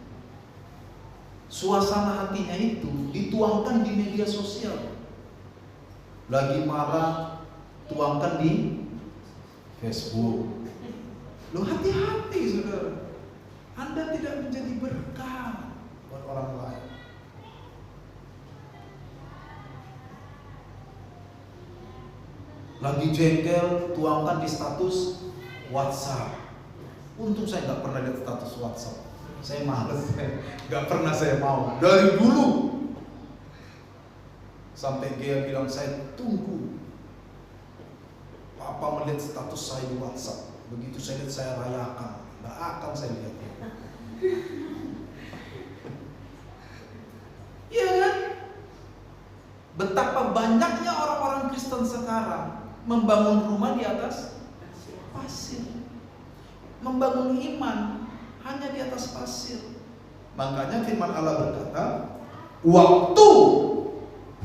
suasana hatinya itu dituangkan di media sosial. Lagi marah, tuangkan di Facebook. Loh, hati-hati saudara, Anda tidak menjadi berkah buat orang lain. Lagi jengkel, tuangkan di status WhatsApp. Untung saya nggak pernah lihat status WhatsApp. Saya males, nggak pernah saya mau. Dari dulu sampai dia bilang, saya tunggu Papa melihat status saya di WhatsApp. Begitu saya lihat, saya rayakan. Nggak akan saya lihat. Iya kan? Betapa banyaknya orang-orang Kristen sekarang membangun rumah di atas pasir, membangun iman hanya di atas pasir. Makanya firman Allah berkata, waktu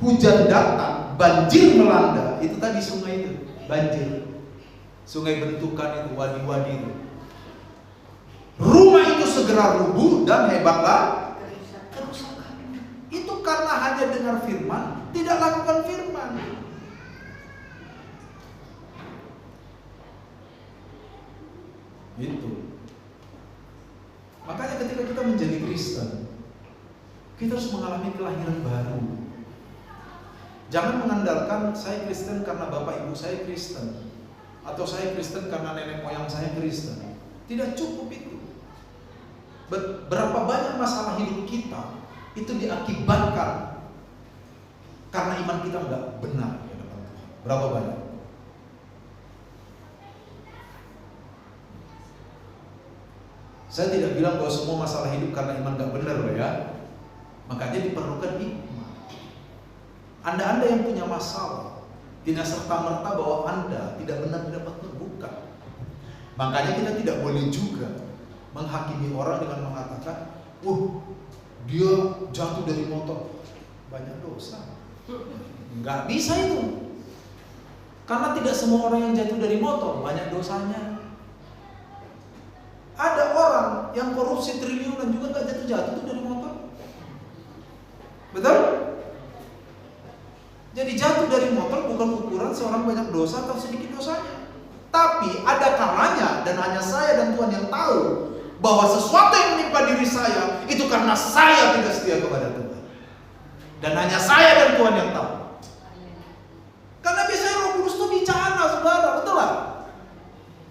hujan datang, banjir melanda. Itu tadi sungai itu, banjir. Sungai bentukan itu, wadi-wadi itu. Rumah itu segera rubuh dan hebatlah kerusakan. Itu karena hanya dengar firman, tidak lakukan firman. Gitu. Makanya ketika kita menjadi Kristen, kita harus mengalami kelahiran baru. Jangan mengandalkan saya Kristen karena bapak ibu saya Kristen, atau saya Kristen karena nenek moyang saya Kristen. Tidak cukup itu. Berapa banyak masalah hidup kita itu diakibatkan karena iman kita nggak benar di hadapan Tuhan. Berapa banyak? Saya tidak bilang bahwa semua masalah hidup karena iman nggak benar loh ya. Makanya diperlukan hikmah. Anda yang punya masalah, tidak serta-merta bahwa Anda tidak benar dapat terbuka. Makanya kita tidak boleh juga menghakimi orang dengan mengatakan, dia jatuh dari motor, banyak dosa. Nggak bisa itu. Karena tidak semua orang yang jatuh dari motor banyak dosanya. Ada orang yang korupsi triliunan juga nggak jatuh-jatuh tuh dari motor. Betul? Jadi jatuh dari motor bukan ukuran seorang banyak dosa atau sedikit dosanya. Tapi ada kalanya, dan hanya saya dan Tuhan yang tahu, bahwa sesuatu yang menimpa diri saya itu karena saya tidak setia kepada Tuhan. Dan hanya saya dan Tuhan yang tahu. Karena biasanya Roh Kudus itu bicara, saudara, betul lah?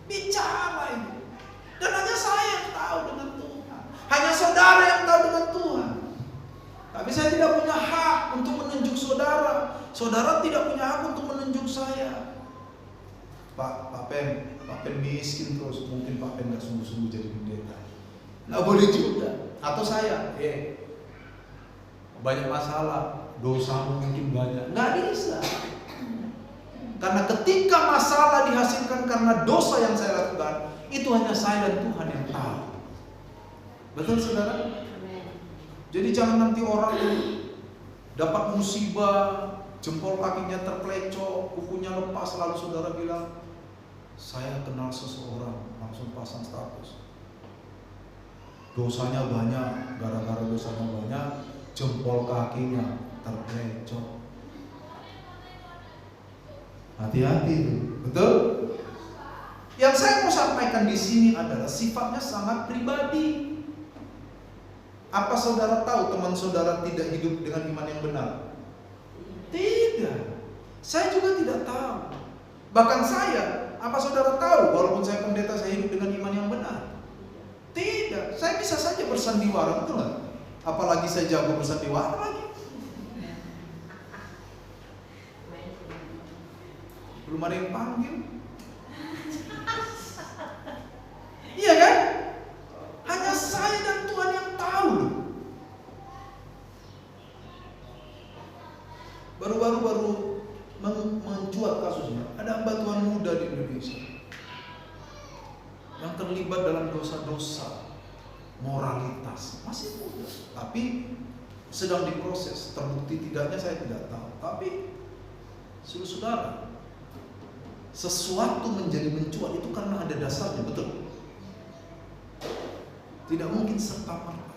Bicara ini. Dan hanya saya yang tahu dengan Tuhan. Hanya saudara yang tahu dengan Tuhan. Tapi saya tidak punya hak untuk menunjuk saudara. Saudara tidak punya hak untuk menunjuk saya. Pak Pen miskin terus. Mungkin Pak Pen gak sungguh-sungguh jadi pendeta. Nggak boleh juga. Atau saya, banyak masalah, dosamu mungkin banyak. Nggak bisa. Karena ketika masalah dihasilkan karena dosa yang saya lakukan, itu hanya saya dan Tuhan yang tahu. Betul saudara? Jadi jangan nanti orang dapat musibah, jempol kakinya terpelecok, kukunya lepas, lalu saudara bilang, saya kenal seseorang, langsung pasang status. Dosanya banyak, gara-gara dosanya banyak, jempol kakinya terpelecok. Hati-hati itu, betul? Yang saya mau sampaikan di sini adalah sifatnya sangat pribadi. Apa saudara tahu teman saudara tidak hidup dengan iman yang benar? Tidak. Saya juga tidak tahu. Bahkan saya, apa saudara tahu walaupun saya pendeta saya hidup dengan iman yang benar? Tidak. Saya bisa saja bersandiwara, betul nggak? Apalagi saya jago bersandiwara lagi. Belum ada yang panggil. Iya kan? Hanya saya dan Tuhan yang tahu. Baru mencuat kasusnya. Ada hamba Tuhan muda di Indonesia yang terlibat dalam dosa-dosa moralitas, masih muda, tapi sedang diproses. Terbukti tidaknya saya tidak tahu. Tapi saudara, sesuatu menjadi mencuat itu karena ada dasarnya, betul? Tidak mungkin serta-merta.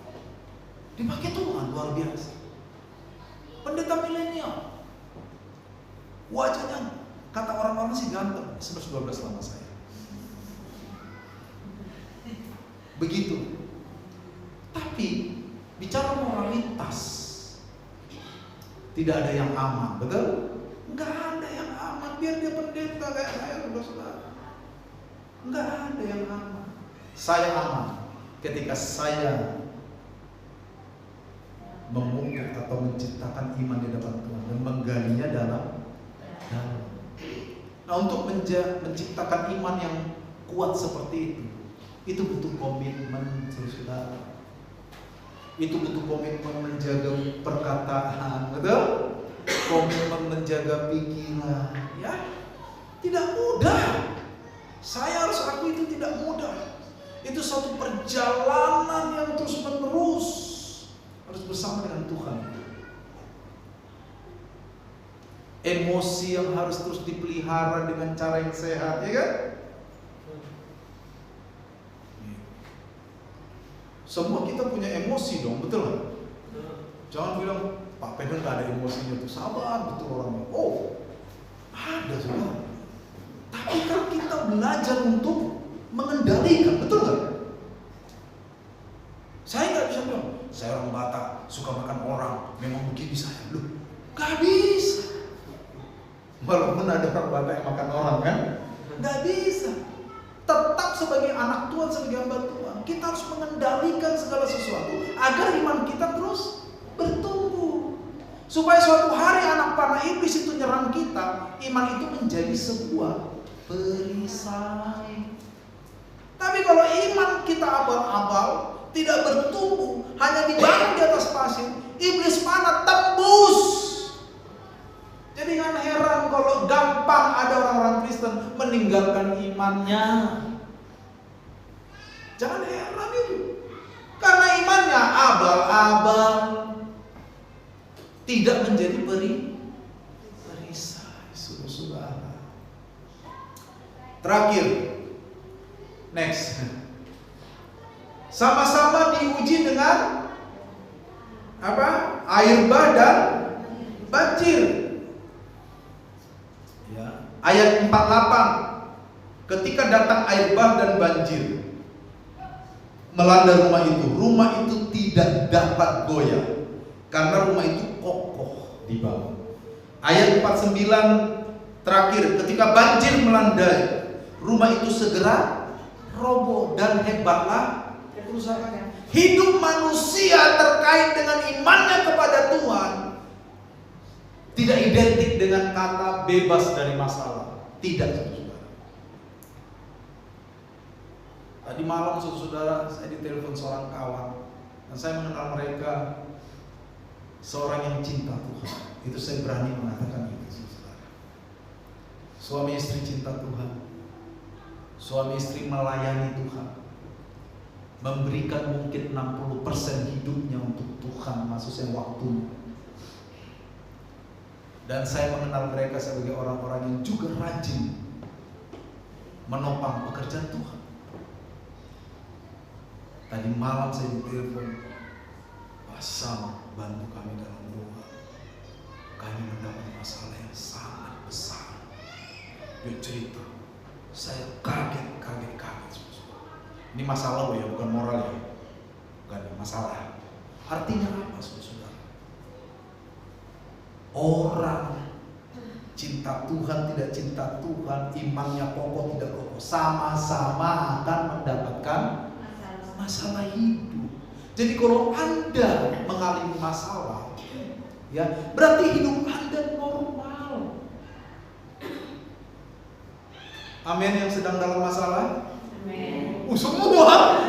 Dipakai Tuhan luar biasa. Pendeta milenial, wajahnya kata orang-orang sih ganteng, 11-12 lama saya. Begitu. Tapi bicara moralitas, tidak ada yang aman, betul? Enggak ada yang aman. Biar dia pendeta kayak saya, saudara. Enggak ada yang aman. Saya aman ketika saya memupuk atau menciptakan iman di depan Tuhan dan menggalinya dalam. Nah, untuk menciptakan iman yang kuat seperti itu butuh komitmen, saudara. Itu butuh komitmen menjaga perkataan, betul? Komitmen menjaga pikiran, ya. Tidak mudah. Saya harus akui itu tidak mudah. Itu suatu perjalanan yang terus menerus, harus bersama dengan Tuhan. Emosi yang harus terus dipelihara dengan cara yang sehat, ya kan? Semua kita punya emosi dong, betul kan? Jangan bilang Pak Pedro gak ada emosinya tuh, sabar betul orangnya. Oh, ada juga. Tapi kan kita belajar untuk mengendalikan, betul gak? Saya gak bisa bilang, saya orang Batak, suka makan orang, memang begini saya. Loh, gak bisa. Walaupun ada orang Batak yang makan orang kan, gak bisa. Tetap sebagai anak Tuhan, sebagai hamba Tuhan, kita harus mengendalikan segala sesuatu agar iman kita terus bertumbuh. Supaya suatu hari anak panah iblis itu nyerang kita, iman itu menjadi sebuah perisai. Tapi kalau iman kita abal-abal, tidak bertumbuh, hanya dibangun di atas pasir, iblis panah tembus. Jadi jangan heran kalau gampang ada orang-orang Kristen meninggalkan imannya. Jangan heran itu. Karena imannya abal-abal, tidak menjadi perisai, saudara. Terakhir, next. Sama-sama diuji dengan apa? Air bah dan banjir. Ya. Ayat 48. Ketika datang air bah dan banjir melanda rumah itu tidak dapat goyah karena rumah itu kokoh dibangun. Ayat 49 terakhir, ketika banjir melanda rumah itu segera roboh dan hebatlah kerusakannya. Hidup manusia terkait dengan imannya kepada Tuhan tidak identik dengan kata bebas dari masalah. Tidak, saudara. Tadi malam, saudara, saya ditelepon seorang kawan dan saya mengenal mereka, seorang yang cinta Tuhan. Itu saya berani mengatakan itu, saudara. Suami istri cinta Tuhan, suami istri melayani Tuhan, memberikan mungkin 60% hidupnya untuk Tuhan, maksudnya waktunya. Dan saya mengenal mereka sebagai orang-orang yang juga rajin menopang pekerjaan Tuhan. Tadi malam saya ditelepon, Pak Sam, bantu kami dalam doa. Kami mendapat masalah yang sangat besar. Dia cerita, saya kaget. Ini masalah loh ya, bukan moral ya. Bukan masalah. Artinya apa, saudara? Orang cinta Tuhan, tidak cinta Tuhan, imannya kokoh, tidak kokoh, sama-sama akan mendapatkan masalah hidup. Jadi kalau Anda mengalami masalah, ya berarti hidup Anda normal. Amin yang sedang dalam masalah? Amin. Semua.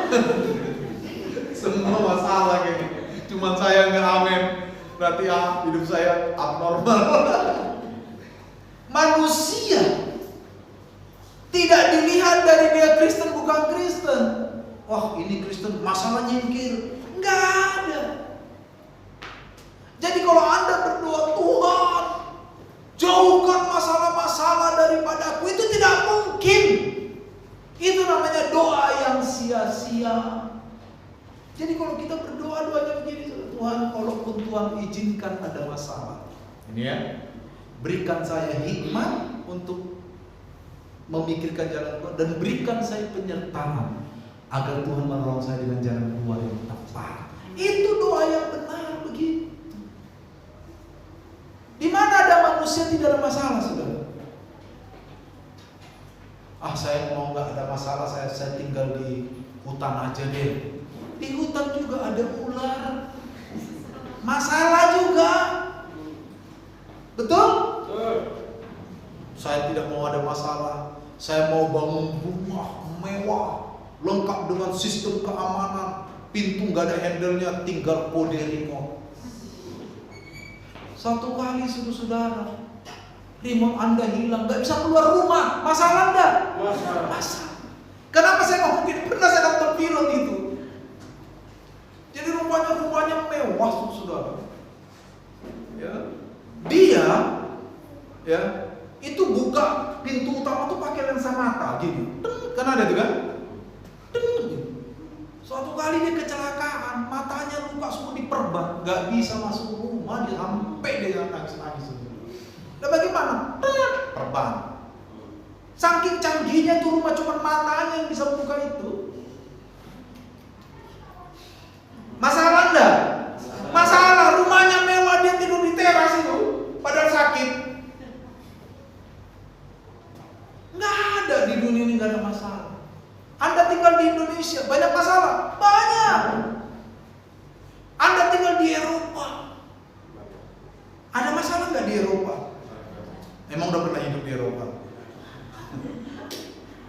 Semua masalah kayaknya. Cuman saya nggak amin. Berarti hidup saya abnormal. Manusia tidak dilihat dari dia Kristen bukan Kristen. Wah, ini Kristen masalah nyingkir. Nggak ada. Jadi kalau Anda berdoa, Tuhan, jauhkan masalah-masalah daripadaku, itu tidak mungkin. Itu namanya doa yang sia-sia. Jadi kalau kita berdoa, doanya begini, Tuhan, kalaupun Tuhan izinkan ada masalah, ini ya, berikan saya hikmat untuk memikirkan jalan keluar, dan berikan saya penyertaan agar Tuhan menolong saya dengan jalan keluar yang tepat. Itu doa yang benar begitu. Di mana ada manusia tidak ada masalah, saudara? Saya mau nggak ada masalah, saya tinggal di hutan aja deh. Di hutan juga ada ular, masalah juga, betul? Saya tidak mau ada masalah. Saya mau bangun rumah mewah, lengkap dengan sistem keamanan, pintu nggak ada handle-nya, tinggal kode remote. Satu kali saudara, remote Anda hilang, nggak bisa keluar rumah, masalah Anda? Masalah. Kenapa saya ngomongin? Pernah saya nonton film itu. Jadi rumahnya mewah, saudara. Ya, dia, ya, itu buka pintu utama tuh pakai lensa mata, gini. Kan ada tuh kan? Suatu kali dia kecelakaan, matanya luka semua diperban, nggak bisa masuk rumah, dia sampai dia nangis-nangis. Dan bagaimana? Perban. Saking canggihnya tuh rumah, cuma matanya yang bisa buka itu. Masalah enggak? Masalah, rumahnya mewah, dia tidur di teras itu, padahal sakit. Nggak ada di dunia ini, nggak ada masalah. Anda tinggal di Indonesia, banyak masalah? Banyak. Anda tinggal di Eropa, ada masalah nggak di Eropa? Emang udah pernah hidup di Eropa?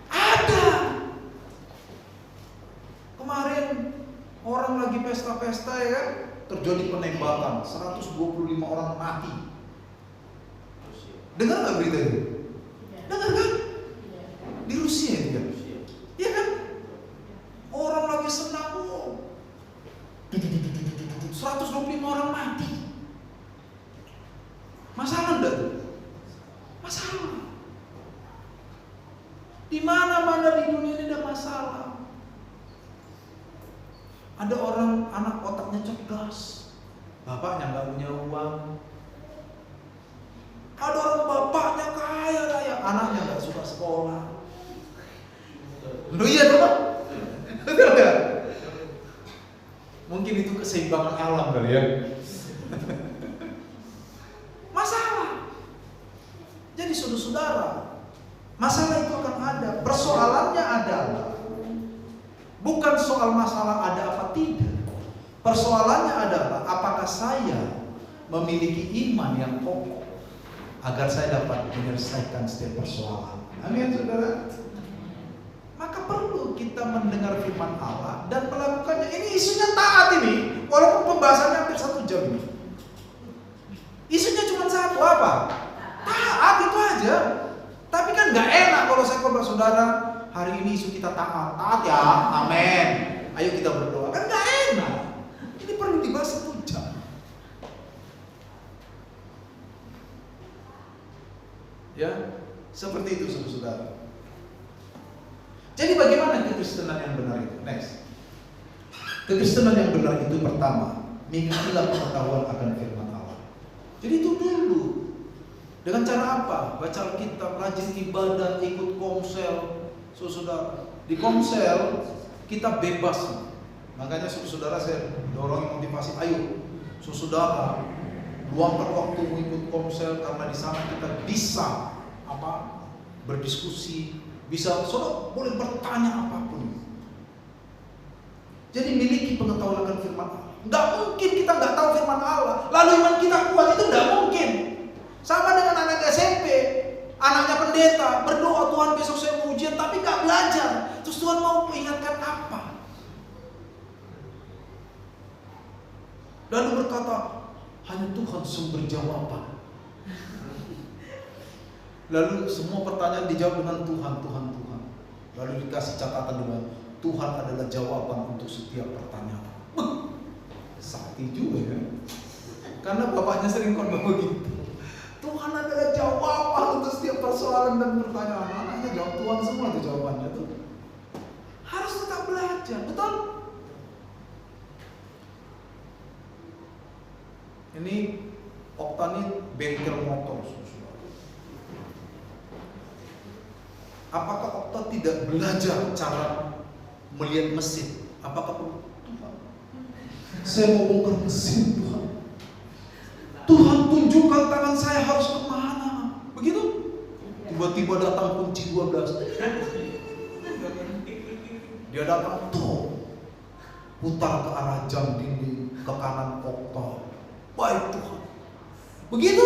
Ada. Kemarin orang lagi pesta-pesta, ya kan, terjadi penembakan, 125 orang mati. Dengar nggak berita itu? Dengar kan? Di Rusia ya, iya kan? Orang lagi senang, 125 orang mati. Masalah enggak tuh? Masalah. Di mana-mana di dunia ini ada masalah. Ada orang anak otaknya cerdas, bapaknya nggak punya uang. Ada orang bapaknya kaya raya, anaknya nggak suka sekolah. Lu iya dong? Betul nggak? Mungkin itu keseimbangan alam kali ya. Masalah. Jadi saudara, masalah itu akan ada. Persoalannya adalah bukan soal masalah ada apa tidak. Persoalannya adalah apakah saya memiliki iman yang kokoh agar saya dapat menyelesaikan setiap persoalan. Amin, saudara. Maka perlu kita mendengar firman Allah dan melakukannya. Ini isunya taat ini, walaupun pembahasannya hampir 1 jam ini. Isunya cuma satu, apa? Taat, itu aja. Tapi kan nggak enak kalau saya khotbah, saudara, hari ini isu kita taat. Taat ya, amin. Ayo kita berdoa. Kan nggak enak. Ini perlu dibahas 1 jam. Ya, seperti itu saudara. Jadi bagaimana kekristenan yang benar itu? Next. Kekristenan yang benar itu pertama, miliki pengetahuan akan firman Allah. Jadi itu dulu. Dengan cara apa? Baca Alkitab, rajin ibadah, ikut komsel. Saudara, di komsel kita bebas. Makanya saudara saya dorong motivasi, ayo saudara luangkan waktu ikut komsel, karena di sana kita bisa berdiskusi, bisa saudara boleh bertanya apapun. Jadi miliki pengetahuan akan firman Allah. Nggak mungkin kita nggak tahu firman Allah lalu iman kita kuat, itu nggak mungkin. Sama dengan anak SMP, anaknya pendeta berdoa, Tuhan besok saya mau Terus Tuhan mau mengingatkan apa? Lalu berkata, hanya Tuhan sumber jawaban. Lalu semua pertanyaan dijawab dengan Tuhan, Tuhan, Tuhan. Lalu dikasih catatan dengan Tuhan adalah jawaban untuk setiap pertanyaan. Sakti juga ya. Karena bapaknya sering khotbah begitu. Tuhan adalah jawaban untuk setiap persoalan dan pertanyaan. Anaknya jawab Tuhan semua tuh jawabannya tuh. Harus tetap belajar, betul? Ini Okta ini bengkel motor. Apakah Okta tidak belajar cara melihat mesin? Apakah Tuhan, saya mau bongkar mesin Tuhan. Tuhan tunjukkan tangan saya harus kemana. Begitu? Tiba-tiba datang kunci 12. Dia datang tuh, putar ke arah jam dinding ke kanan Okta. Baik Tuhan. Begitu?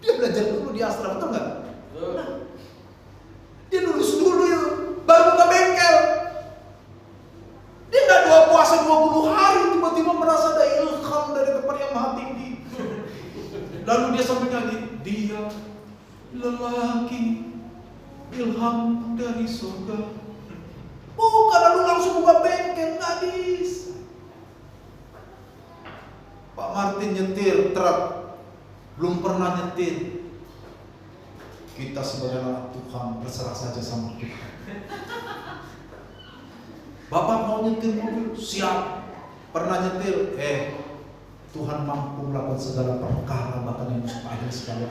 Dia belajar dulu di Astra, betul nggak? Nah, dia lulus dulu ya, baru ke bengkel. Dia nggak doa puasa 20 hari tiba-tiba merasa ada ilham dari tempat yang maha tinggi. Lalu dia sambil nyanyi, dia lelaki ilham dari surga. Bukan lalu langsung buka bengkel, nggak bisa. Pak Martin nyetir truk, belum pernah nyetir. Kita sebagai anak Tuhan berserah saja sama Tuhan. Bapak mau nyetir mobil, siap. Pernah nyetir, Tuhan mampu melakukan segala perkara bahkan yang mustahil sekali.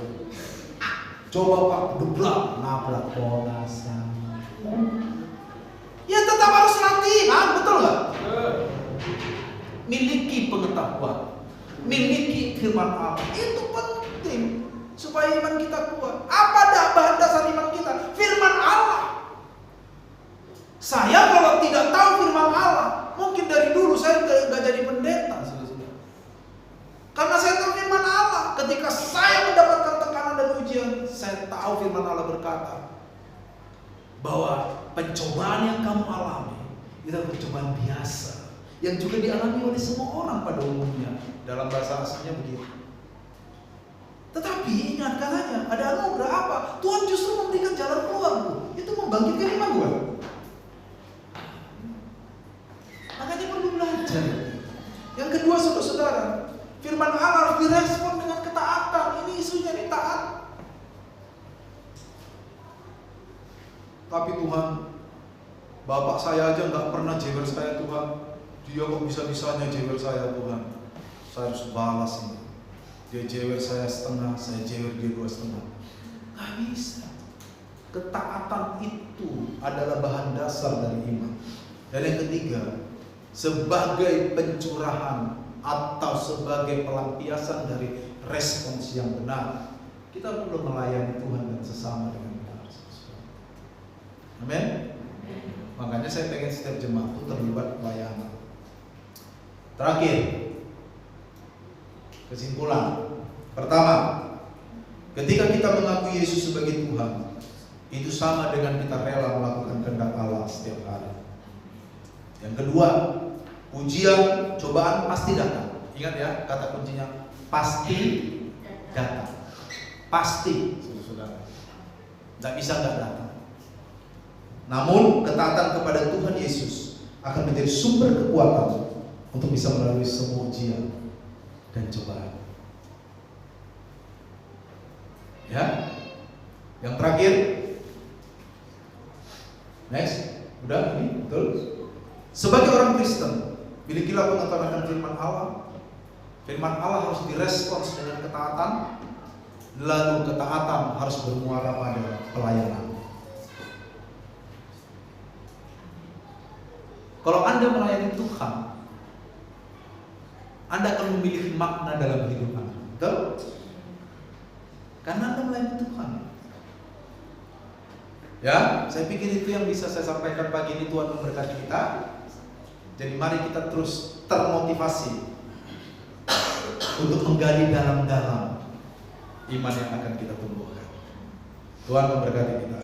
Coba Pak, geblak, nabrak polasan. Ya tetap harus latihan, betul nggak? Miliki pengetahuan. Miliki firman Allah, itu penting supaya iman kita kuat. Apa bahan dasar iman kita? Firman Allah. Saya kalau tidak tahu firman Allah, mungkin dari dulu saya nggak jadi pendeta, saudara-saudara. Karena saya tahu firman Allah. Ketika saya mendapatkan tekanan dan ujian, saya tahu firman Allah berkata bahwa pencobaan yang kamu alami itu pencobaan biasa, yang juga dialami oleh semua orang pada umumnya. Dalam bahasa aslinya begitu. Tetapi ingat katanya ada anugerah apa? Tuhan justru memberikan jalan keluar, Bu. Itu membangkitkan iman gua. Makanya perlu belajar. Yang kedua, saudara-saudara, firman Allah harus direspon dengan ketaatan. Ini isunya nih, taat. Tapi Tuhan, bapak saya aja nggak pernah jewer saya Tuhan. Dia kok bisa-bisanya jewer saya Tuhan. Saya harus balas ini. Dia jewer saya setengah, saya jewer dia 2,5. Gak bisa. Ketaatan itu adalah bahan dasar dari iman. Dan yang ketiga, sebagai pencurahan atau sebagai pelampiasan dari respons yang benar, kita perlu melayani Tuhan dan sesama dengan benar. Amin. Makanya saya pengen setiap jemaat itu terlibat pelayanan. Terakhir, kesimpulan. Pertama, ketika kita mengakui Yesus sebagai Tuhan, itu sama dengan kita rela melakukan kehendak Allah setiap hari. Yang kedua, ujian, cobaan pasti datang. Ingat ya, kata kuncinya pasti datang. Pasti, saudara. Tidak bisa nggak datang. Namun ketaatan kepada Tuhan Yesus akan menjadi sumber kekuatan untuk bisa melalui semua ujian dan cobaan. Ya, yang terakhir, next, udah ini betul. Sebagai orang Kristen, milikilah pengetahuan akan firman Allah. Firman Allah harus direspons dengan ketaatan, lalu ketaatan harus bermuara pada pelayanan. Kalau Anda melayani Tuhan, Anda akan memiliki makna dalam hidup Anda. Betul? Karena Anda melayani Tuhan. Ya, saya pikir itu yang bisa saya sampaikan pagi ini. Tuhan memberkati kita. Jadi mari kita terus termotivasi untuk menggali dalam-dalam iman yang akan kita tumbuhkan. Tuhan memberkati kita.